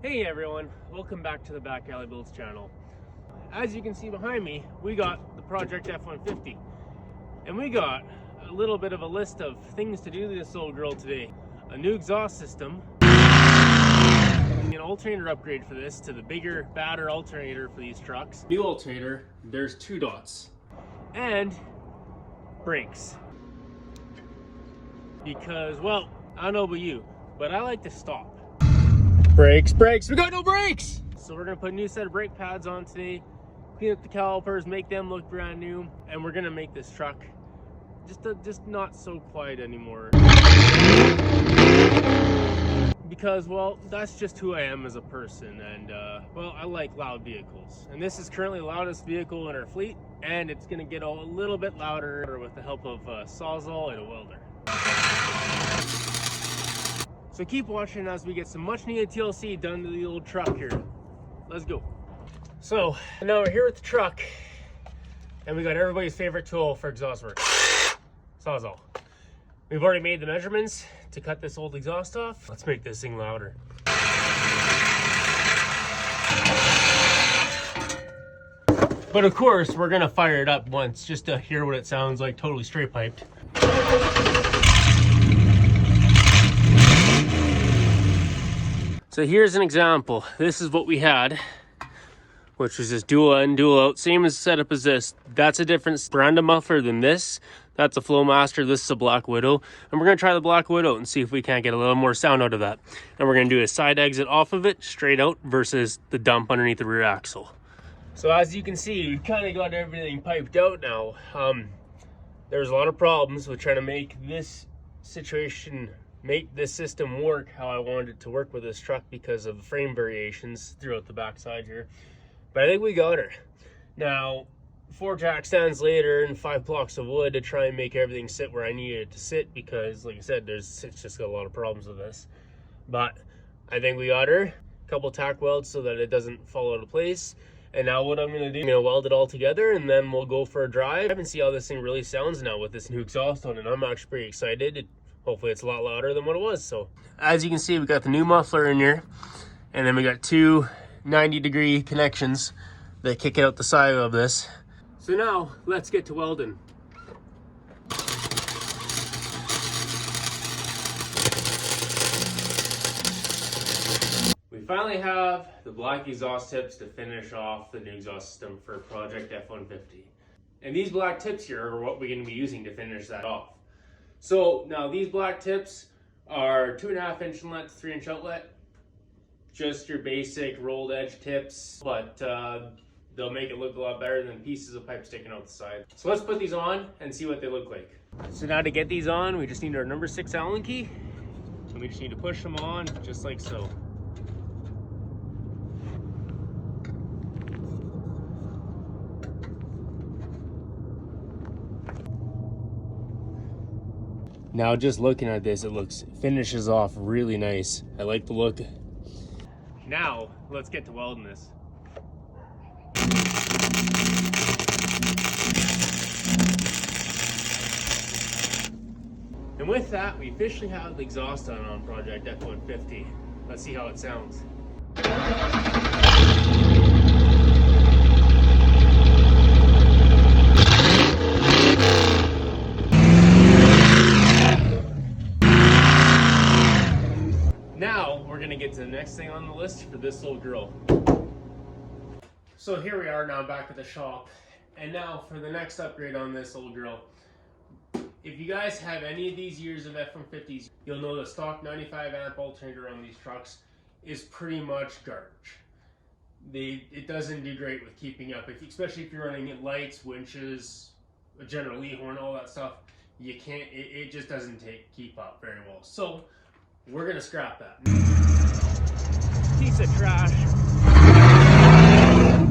Hey everyone, welcome back to the Back Alley Builds channel. As you can see behind me, we got the Project F-150. And we got a little bit of a list of things to do to this little girl today. A new exhaust system, an alternator upgrade for this to the bigger, badder alternator for these trucks. New alternator, there's 2 dots. And brakes. Because, well, I don't know about you, but I like to stop. Brakes, we got no brakes! So we're gonna put a new set of brake pads on today, clean up the calipers, make them look brand new, and we're gonna make this truck just not so quiet anymore. Because, well, that's just who I am as a person, and well, I like loud vehicles. And this is currently the loudest vehicle in our fleet, and it's gonna get a little bit louder with the help of a Sawzall and a welder. So keep watching as we get some much needed TLC done to the old truck here. Let's go. So now we're here with the truck and we got everybody's favorite tool for exhaust work, Sawzall. We've already made the measurements to cut this old exhaust off. Let's make this thing louder. But of course, we're gonna fire it up once just to hear what it sounds like, totally straight piped. So here's an example. This is what we had, which was this dual in, dual out, same as setup as this. That's a different brand of muffler than this. That's a Flowmaster, this is a Black Widow. And we're gonna try the Black Widow and see if we can't get a little more sound out of that. And we're gonna do a side exit off of it, straight out, versus the dump underneath the rear axle. So as you can see, we've kind of got everything piped out now. There's a lot of problems with trying to make this system work how I wanted it to work with this truck because of the frame variations throughout the backside here. But I think we got her. Now, 4 jack stands later and 5 blocks of wood to try and make everything sit where I needed it to sit because, like I said, it's just got a lot of problems with this. But I think we got her. A couple tack welds so that it doesn't fall out of place. And now what I'm gonna do, I'm gonna weld it all together and then we'll go for a drive and see how this thing really sounds now with this new exhaust on it. I'm actually pretty excited. Hopefully it's a lot louder than what it was. So as you can see, we got the new muffler in here and then we got 2 90-degree connections that kick it out the side of this. So now let's get to welding. We finally have the black exhaust tips to finish off the new exhaust system for Project F-150. And these black tips here are what we're going to be using to finish that off. So now these black tips are 2.5-inch inlet to 3-inch outlet. Just your basic rolled edge tips, but they'll make it look a lot better than pieces of pipe sticking out the side. So let's put these on and see what they look like. So now to get these on, we just need our number 6 Allen key. And we just need to push them on just like so. Now just looking at this, finishes off really nice. I like the look. Now let's get to welding this. And with that, we officially have the exhaust on Project F-150. Let's see how it sounds. Now we're gonna get to the next thing on the list for this little girl. So here we are now back at the shop, and now for the next upgrade on this little girl. If you guys have any of these years of F-150s, you'll know the stock 95 amp alternator on these trucks is pretty much garbage. It doesn't do great with keeping up, especially if you're running lights, winches, a General Lee horn, all that stuff. You can't. It just doesn't keep up very well. So we're gonna scrap that piece of trash.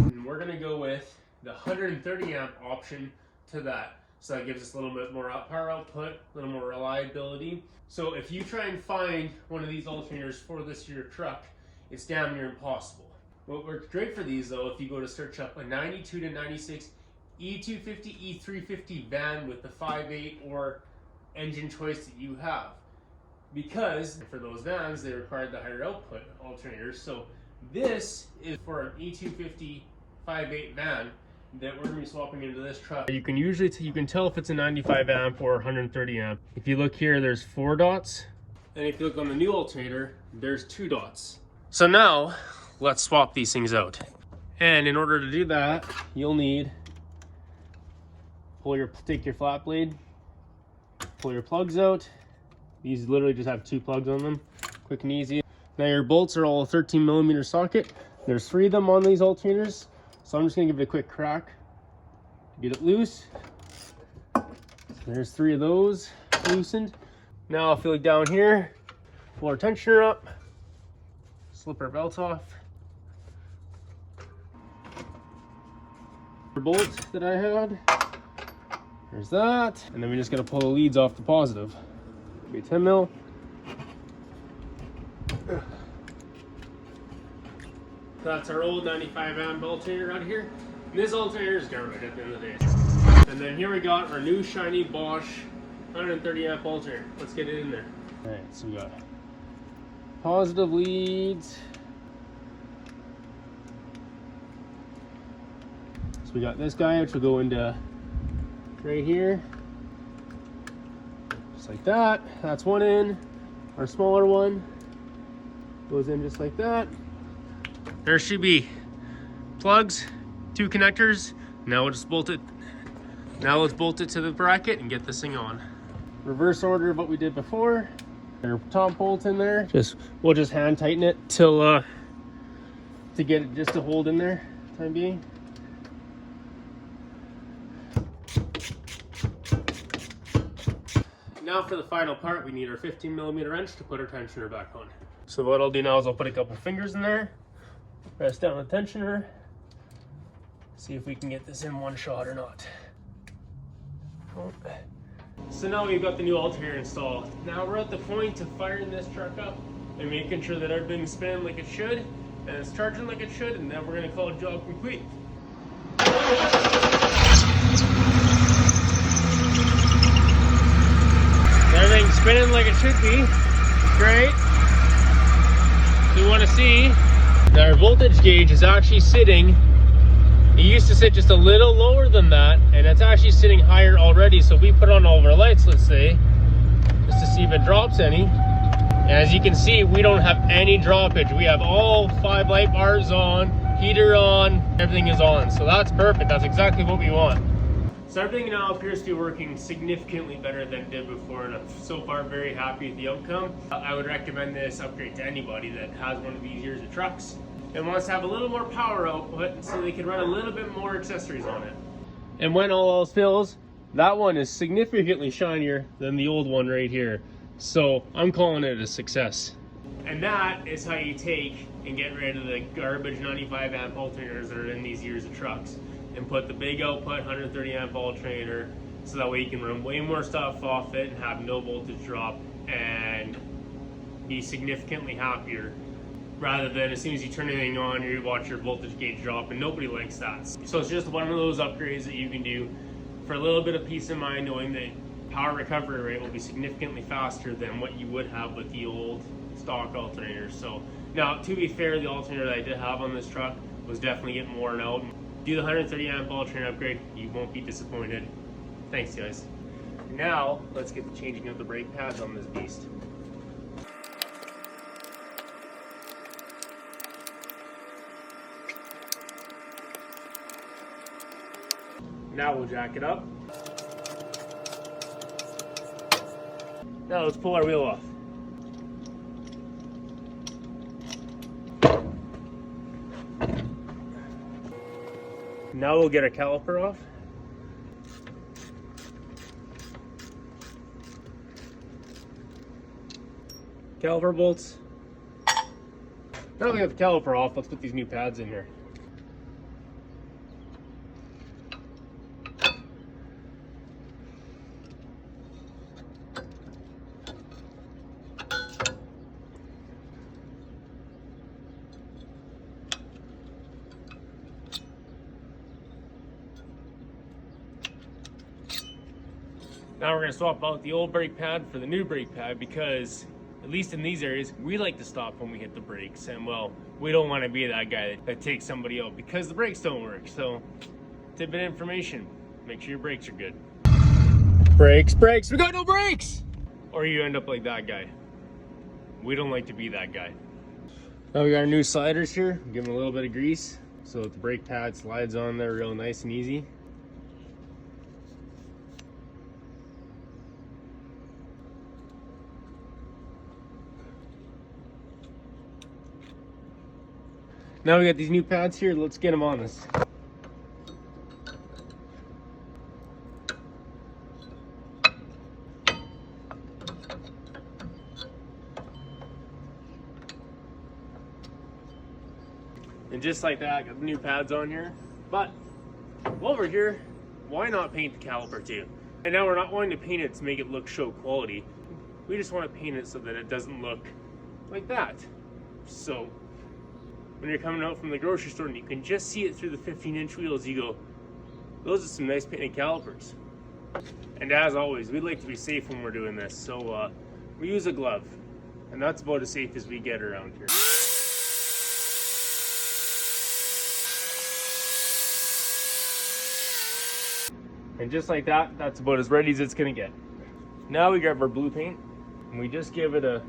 And we're gonna go with the 130 amp option to that. So that gives us a little bit more power output, a little more reliability. So if you try and find one of these alternators for this your truck, it's damn near impossible. What works great for these though, if you go to search up a 92 to 96 E250, E350 van with the 5.8 or engine choice that you have. Because for those vans, they required the higher output alternators. So This is for an E250 5.8 van that we're going to be swapping into this truck. You can usually you can tell if it's a 95 amp or 130 amp. If you look here, there's 4 dots. And if you look on the new alternator, there's 2 dots. So now, let's swap these things out. And in order to do that, you'll need, take your flat blade, pull your plugs out. These literally just have 2 plugs on them, quick and easy. Now your bolts are all a 13mm socket. There's 3 of them on these alternators. So I'm just gonna give it a quick crack to get it loose. There's 3 of those loosened. Now if you look down here, pull our tensioner up, slip our belt off. The bolt that I had, there's that. And then we're just gonna pull the leads off the positive. Be 10 mil. That's our old 95 amp alternator out here. And this alternator is garbage at the end of the day. And then here we got our new shiny Bosch 130 amp alternator. Let's get it in there. Alright, so we got positive leads. So we got this guy, which will go into right here. Just like that. That's one in. Our smaller one goes in just like that. There should be plugs, 2 connectors. Now we'll just bolt it. Now let's bolt it to the bracket and get this thing on. Reverse order of what we did before. Our top bolt in there. We'll just hand tighten it till to get it just to hold in there. Time being. Now for the final part, we need our 15mm wrench to put our tensioner back on. So what I'll do now is I'll put a couple fingers in there, press down the tensioner, see if we can get this in one shot or not. So now we've got the new alternator installed. Now we're at the point of firing this truck up and making sure that everything's spinning like it should and it's charging like it should, and then we're going to call it job complete. Everything's spinning like it should be. Great. So we want to see that our voltage gauge is actually sitting, it used to sit just a little lower than that, and it's actually sitting higher already. So we put on all of our lights, let's say, just to see if it drops any. And as you can see, we don't have any droppage. We have all 5 light bars on, heater on, everything is on. So that's perfect. That's exactly what we want. So everything now appears to be working significantly better than it did before, and I'm so far very happy with the outcome. I would recommend this upgrade to anybody that has one of these years of trucks and wants to have a little more power output so they can run a little bit more accessories on it. And when all else fails, that one is significantly shinier than the old one right here. So I'm calling it a success. And that is how you take and get rid of the garbage 95 amp alternators that are in these years of trucks, and put the big output 130 amp alternator, so that way you can run way more stuff off it and have no voltage drop and be significantly happier, rather than as soon as you turn anything on, you watch your voltage gauge drop, and nobody likes that. So it's just one of those upgrades that you can do for a little bit of peace of mind, knowing that power recovery rate will be significantly faster than what you would have with the old stock alternators. So now, to be fair, the alternator that I did have on this truck was definitely getting worn out. Do the 130 amp alternator upgrade, you won't be disappointed. Thanks guys. Now, let's get the changing of the brake pads on this beast. Now we'll jack it up. Now let's pull our wheel off. Now we'll get our caliper off. Caliper bolts. Now we got the caliper off, let's put these new pads in here. Now we're going to swap out the old brake pad for the new brake pad, because at least in these areas, we like to stop when we hit the brakes. And well, we don't want to be that guy that takes somebody out because the brakes don't work. So, tidbit information, make sure your brakes are good. Brakes, brakes, we got no brakes! Or you end up like that guy. We don't like to be that guy. Now we got our new sliders here. Give them a little bit of grease so that the brake pad slides on there real nice and easy. Now we got these new pads here, let's get them on this. And just like that, I got the new pads on here. But while we're here, why not paint the caliper too? And now we're not wanting to paint it to make it look show quality. We just want to paint it so that it doesn't look like that. So when you're coming out from the grocery store and you can just see it through the 15-inch wheels, you go, those are some nice painted calipers. And as always, we like to be safe when we're doing this. So we use a glove. And that's about as safe as we get around here. And just like that, that's about as ready as it's gonna get. Now we grab our blue paint and we just give it a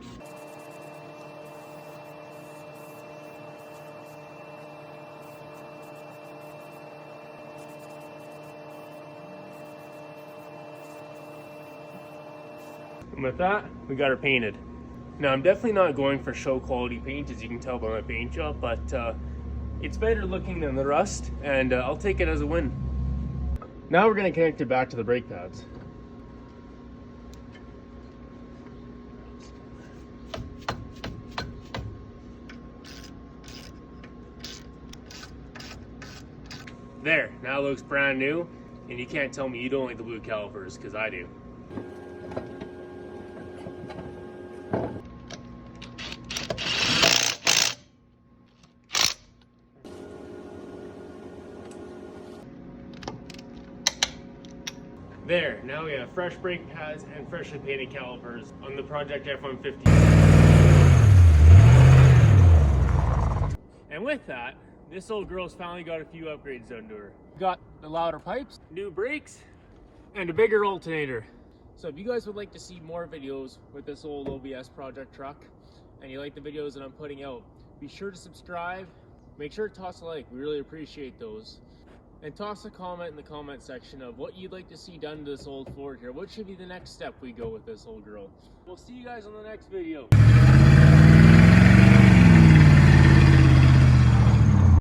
and with that, we got her painted. Now I'm definitely not going for show quality paint, as you can tell by my paint job, but it's better looking than the rust, and I'll take it as a win. Now we're going to connect it back to the brake pads. There, now it looks brand new, and you can't tell me you don't like the blue calipers, because I do. There, now we have fresh brake pads and freshly painted calipers on the Project F-150. And with that, this old girl's finally got a few upgrades done to her. We got the louder pipes, new brakes, and a bigger alternator. So if you guys would like to see more videos with this old OBS project truck, and you like the videos that I'm putting out, be sure to subscribe, make sure to toss a like, we really appreciate those. And toss a comment in the comment section of what you'd like to see done to this old Ford here. What should be the next step we go with this old girl? We'll see you guys on the next video.